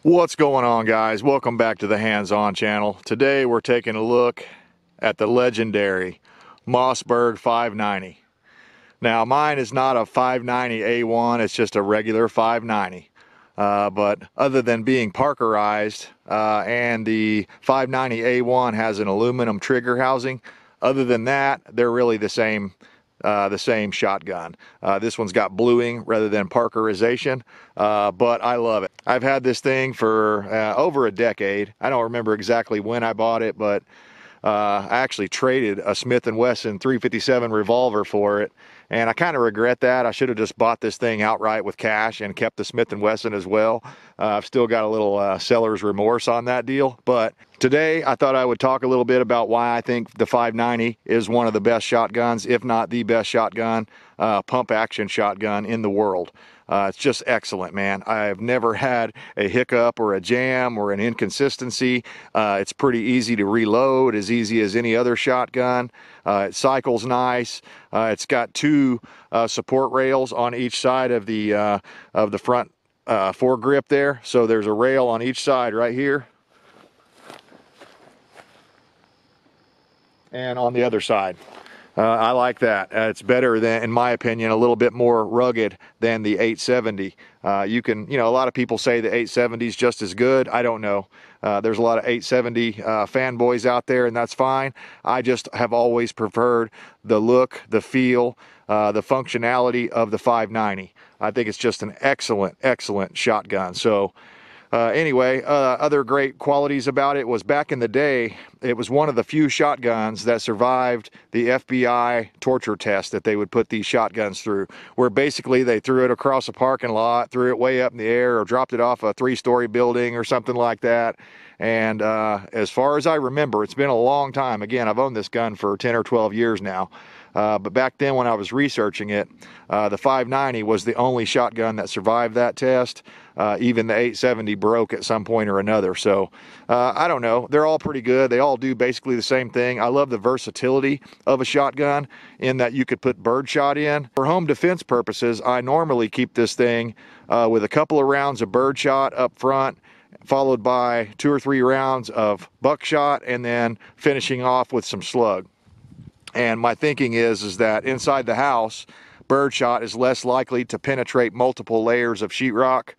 What's going on, guys? Welcome back to the Hands-On channel. Today we're taking a look at the legendary Mossberg 590. Now mine is not a 590A1, it's just a regular 590. But other than being Parkerized and the 590A1 has an aluminum trigger housing, other than that, they're really the same shotgun. This one's got bluing rather than Parkerization, but I love it. I've had this thing for over a decade. I don't remember exactly when I bought it, but I actually traded a Smith & Wesson 357 revolver for it, and I kind of regret that. I should have just bought this thing outright with cash and kept the Smith & Wesson as well. I've still got a little seller's remorse on that deal, but today I thought I would talk a little bit about why I think the 590 is one of the best shotguns, if not the best shotgun, pump action shotgun in the world. It's just excellent, man. I've never had a hiccup or a jam or an inconsistency. It's pretty easy to reload, as easy as any other shotgun. It cycles nice. It's got two support rails on each side of the front foregrip there. So there's a rail on each side right here, and on the other side. I like that. It's better than, in my opinion, a little bit more rugged than the 870. A lot of people say the 870 is just as good. I don't know. There's a lot of 870 fanboys out there, and that's fine. I just have always preferred the look, the feel, the functionality of the 590. I think it's just an excellent, excellent shotgun. So anyway, other great qualities about it was back in the day, it was one of the few shotguns that survived the FBI torture test that they would put these shotguns through, where basically they threw it across a parking lot, threw it way up in the air, or dropped it off a 3-story building or something like that. And as far as I remember, it's been a long time. Again, I've owned this gun for 10 or 12 years now. But back then when I was researching it, the 590 was the only shotgun that survived that test. Even the 870 broke at some point or another. So I don't know. They're all pretty good. They all do basically the same thing. I love the versatility of a shotgun in that you could put birdshot in. For home defense purposes, I normally keep this thing with a couple of rounds of birdshot up front, followed by 2 or 3 rounds of buckshot, and then finishing off with some slug. And my thinking is that inside the house, birdshot is less likely to penetrate multiple layers of sheetrock,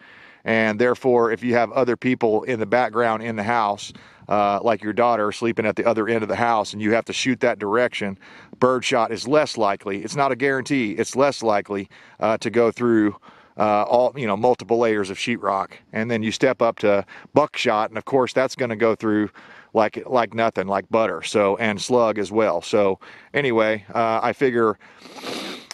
and therefore if you have other people in the background in the house, like your daughter sleeping at the other end of the house, and you have to shoot that direction, birdshot is less likely. It's not a guarantee. It's less likely to go through multiple layers of sheetrock. And then you step up to buckshot, and of course that's going to go through like nothing, like butter. So, and slug as well. So anyway, I figure,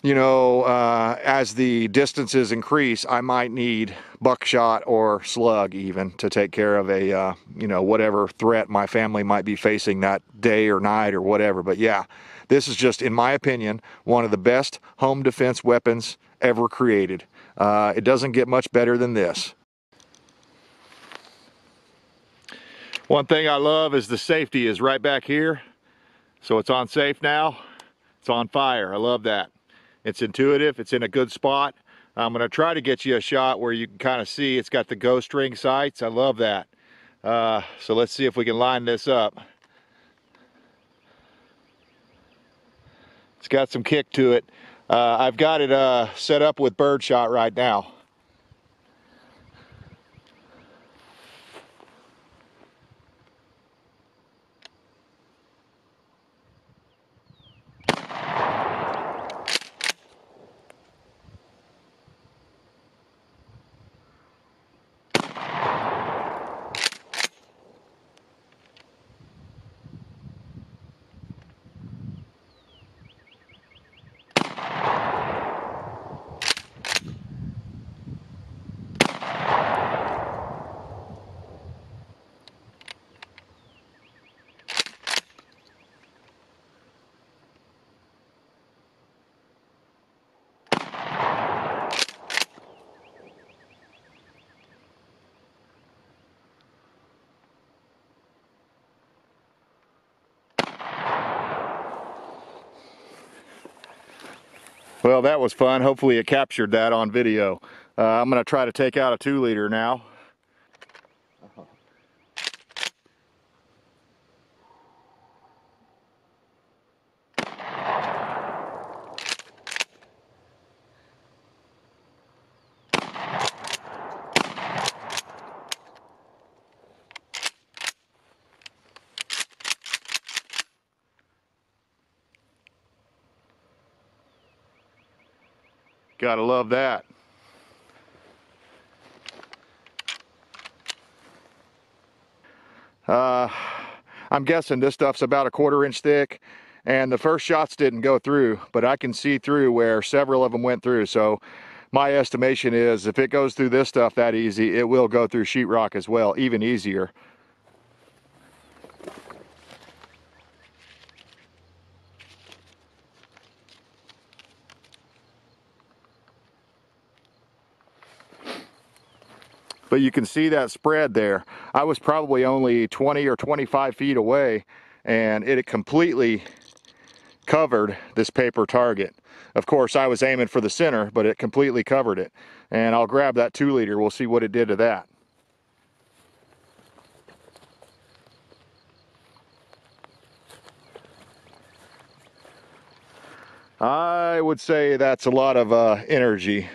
as the distances increase, I might need buckshot or slug even to take care of a whatever threat my family might be facing that day or night or whatever. But yeah, this is just, in my opinion, one of the best home defense weapons ever created. It doesn't get much better than this. One thing I love is the safety is right back here. So it's on safe now. It's on fire. I love that. It's intuitive. It's in a good spot. I'm going to try to get you a shot where you can kind of see it's got the ghost ring sights. I love that. So let's see if we can line this up. It's got some kick to it. I've got it set up with birdshot right now. Well, that was fun. Hopefully it captured that on video. I'm going to try to take out a 2-liter now. Gotta love that. I'm guessing this stuff's about a 1/4 inch thick, and the first shots didn't go through, but I can see through where several of them went through. So my estimation is if it goes through this stuff that easy, it will go through sheetrock as well, even easier. But you can see that spread there. I was probably only 20 or 25 feet away, and it completely covered this paper target. Of course, I was aiming for the center, but it completely covered it. And I'll grab that 2 liter. We'll see what it did to that. I would say that's a lot of energy.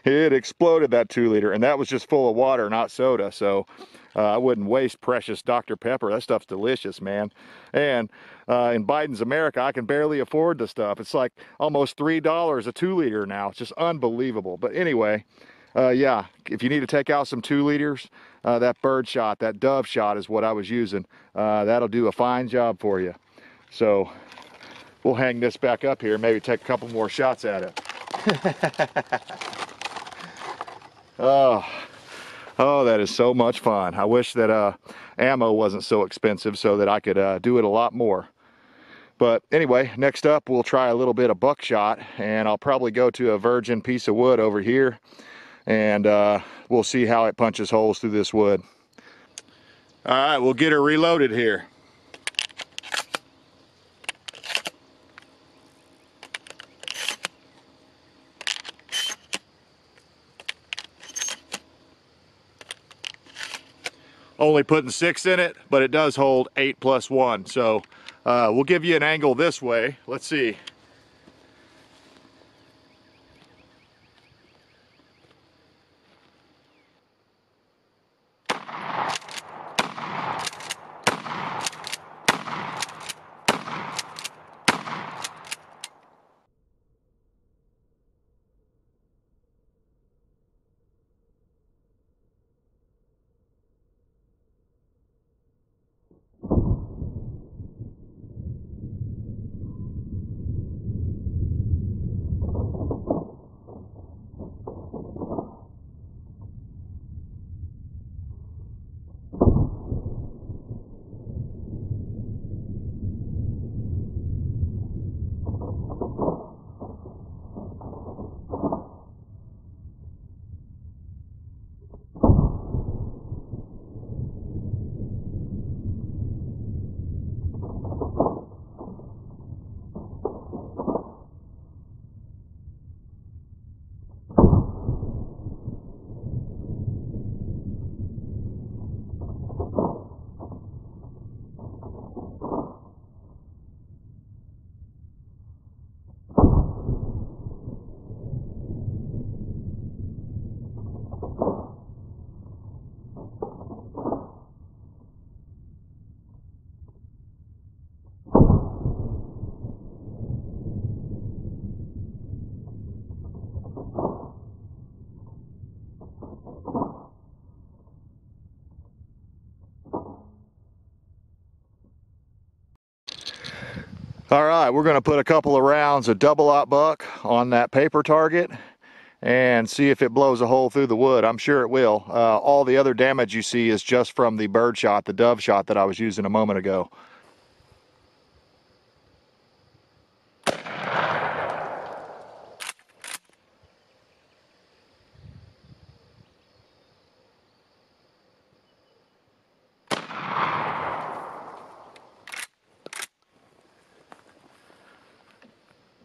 It exploded, that 2 liter, and that was just full of water, not soda. So I wouldn't waste precious Dr. Pepper. That stuff's delicious, man. And in Biden's America, I can barely afford the stuff. It's like almost $3 a 2 liter now. It's just unbelievable. But anyway, yeah, if you need to take out some 2 liters, that bird shot, that dove shot is what I was using. That'll do a fine job for you. So we'll hang this back up here and maybe take a couple more shots at it. Oh, that is so much fun. I wish that ammo wasn't so expensive so that I could do it a lot more. But anyway, next up we'll try a little bit of buckshot, and I'll probably go to a virgin piece of wood over here, and we'll see how it punches holes through this wood. All right, we'll get her reloaded here. Only putting 6 in it, but it does hold 8 plus 1. So we'll give you an angle this way. Let's see. All right, we're going to put a couple of rounds of double-aught buck on that paper target and see if it blows a hole through the wood. I'm sure it will. All the other damage you see is just from the bird shot, the dove shot that I was using a moment ago.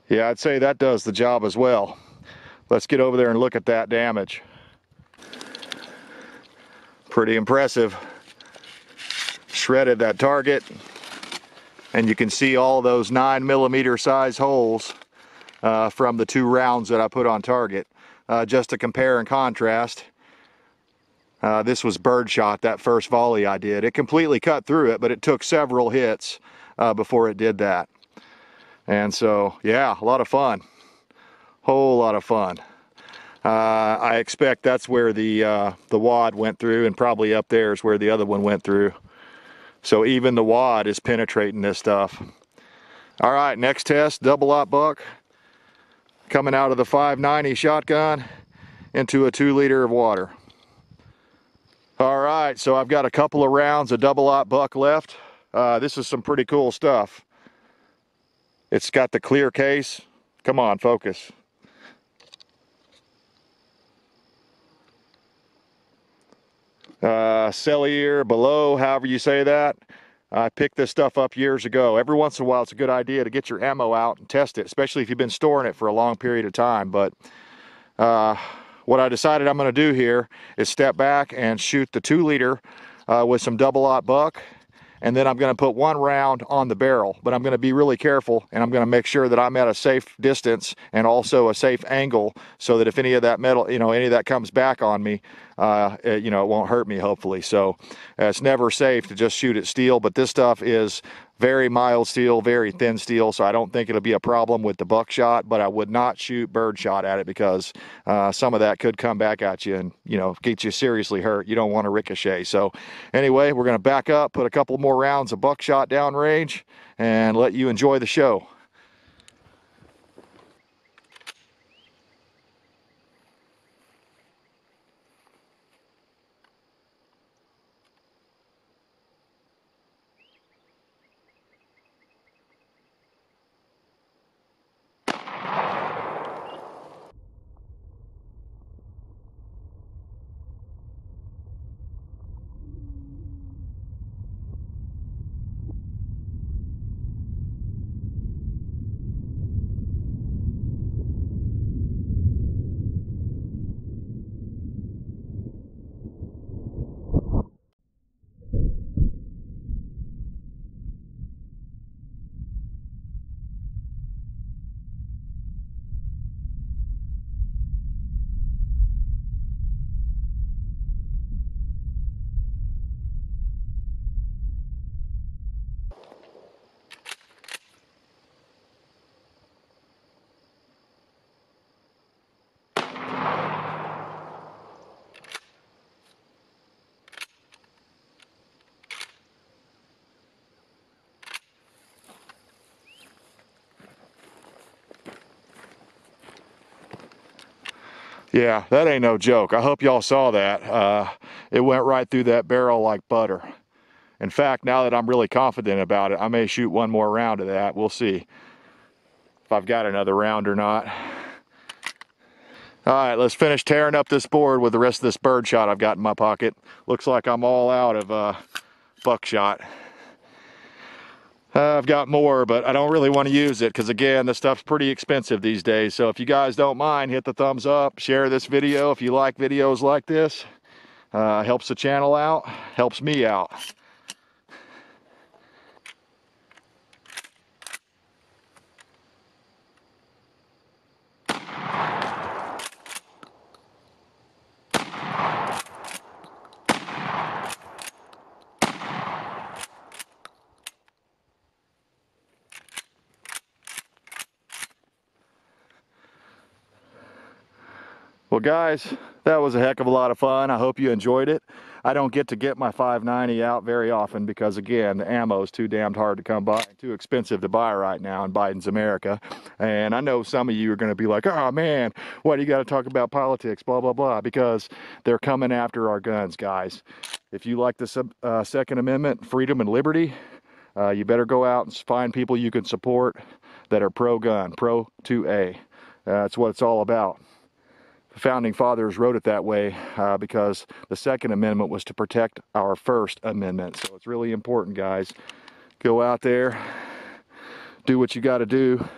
Yeah, I'd say that does the job as well. Let's get over there and look at that damage. Pretty impressive. Shredded that target, and you can see all those 9mm size holes from the 2 rounds that I put on target. Just to compare and contrast, this was bird shot, that first volley I did. It completely cut through it, but it took several hits before it did that. And so, yeah, a lot of fun. Whole lot of fun. I expect that's where the wad went through, and probably up there is where the other one went through. So even the wad is penetrating this stuff. All right, next test, double aught buck. Coming out of the 590 shotgun into a 2 liter of water. All right, so I've got a couple of rounds of double aught buck left. This is some pretty cool stuff. It's got the clear case. Come on, focus. Cellier, below, however you say that. I picked this stuff up years ago. Every once in a while, it's a good idea to get your ammo out and test it, especially if you've been storing it for a long period of time. But what I decided I'm going to do here is step back and shoot the 2 liter with some double aught buck, and then I'm going to put 1 round on the barrel. But I'm going to be really careful, and I'm going to make sure that I'm at a safe distance and also a safe angle, so that if any of that metal, any of that comes back on me, it won't hurt me, hopefully. So it's never safe to just shoot at steel, but this stuff is very mild steel, very thin steel, so I don't think it'll be a problem with the buckshot, but I would not shoot birdshot at it, because some of that could come back at you and, get you seriously hurt. You don't want to ricochet. So anyway, we're going to back up, put a couple more rounds of buckshot downrange, and let you enjoy the show. Yeah, that ain't no joke. I hope y'all saw that. It went right through that barrel like butter. In fact, now that I'm really confident about it, I may shoot 1 more round of that. We'll see if I've got another round or not. All right, let's finish tearing up this board with the rest of this birdshot I've got in my pocket. Looks like I'm all out of buckshot. I've got more, but I don't really want to use it because, again, this stuff's pretty expensive these days. So if you guys don't mind, hit the thumbs up, share this video if you like videos like this. Helps the channel out, helps me out. Well, guys, that was a heck of a lot of fun. I hope you enjoyed it. I don't get my 590 out very often because, again, the ammo is too damned hard to come by, too expensive to buy right now in Biden's America. And I know some of you are going to be like, oh man, why do you got to talk about politics, blah, blah, blah, because they're coming after our guns, guys. If you like the Second Amendment, freedom and liberty, you better go out and find people you can support that are pro-gun, pro-2A. That's what it's all about. The Founding Fathers wrote it that way because the Second Amendment was to protect our First Amendment. So it's really important, guys. Go out there, do what you got to do.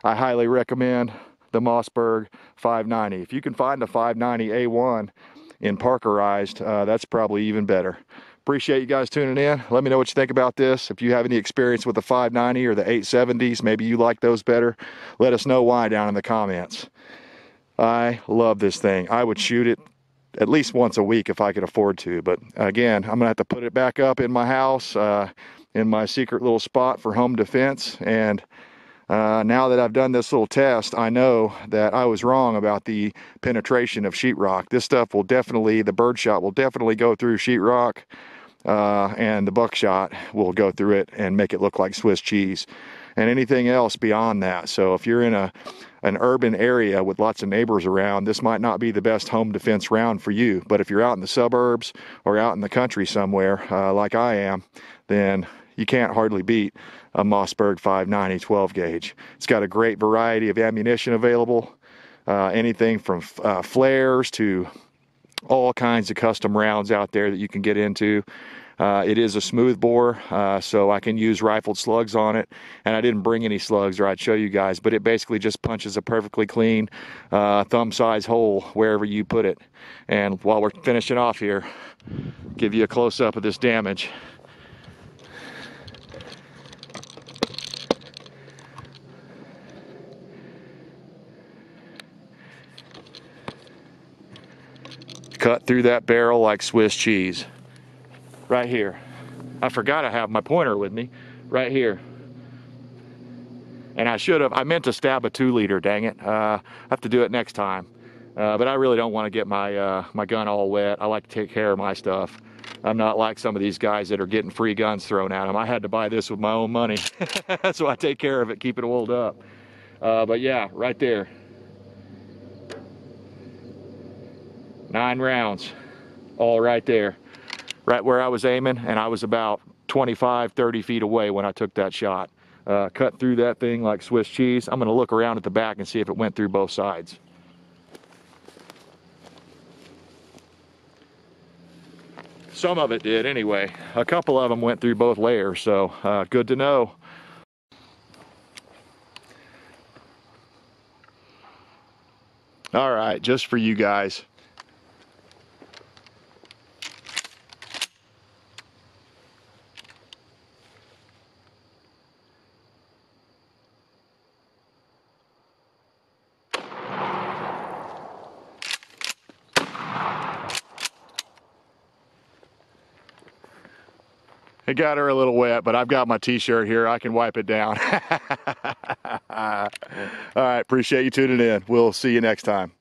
I highly recommend the Mossberg 590. If you can find the 590A1 in Parkerized, that's probably even better. Appreciate you guys tuning in. Let me know what you think about this. If you have any experience with the 590 or the 870s, maybe you like those better, let us know why down in the comments. I love this thing. I would shoot it at least once a week if I could afford to. But again, I'm going to have to put it back up in my house, in my secret little spot for home defense. And Now that I've done this little test, I know that I was wrong about the penetration of sheetrock. This stuff will definitely, the Birdshot will definitely go through sheetrock, and the Buckshot will go through it and make it look like Swiss cheese, and anything else beyond that. So if you're in an urban area with lots of neighbors around, this might not be the best home defense round for you. But if you're out in the suburbs or out in the country somewhere, like I am, then you can't hardly beat a Mossberg 590 12 gauge. It's got a great variety of ammunition available, anything from flares to all kinds of custom rounds out there that you can get into. It is a smooth bore, so I can use rifled slugs on it, and I didn't bring any slugs or I'd show you guys, but it basically just punches a perfectly clean thumb size hole wherever you put it. And while we're finishing off here, give you a close-up of this damage. Cut through that barrel like Swiss cheese. Right here. I forgot I have my pointer with me. Right here. And I meant to stab a 2-liter, dang it. I have to do it next time. But I really don't want to get my gun all wet. I like to take care of my stuff. I'm not like some of these guys that are getting free guns thrown at them. I had to buy this with my own money. So I take care of it, keep it oiled up. But yeah, right there. 9 rounds, all right there. Right where I was aiming, and I was about 25, 30 feet away when I took that shot. Cut through that thing like Swiss cheese. I'm gonna look around at the back and see if it went through both sides. Some of it did anyway. A couple of them went through both layers, so good to know. All right, just for you guys. It got her a little wet, but I've got my t-shirt here. I can wipe it down. All right, appreciate you tuning in. We'll see you next time.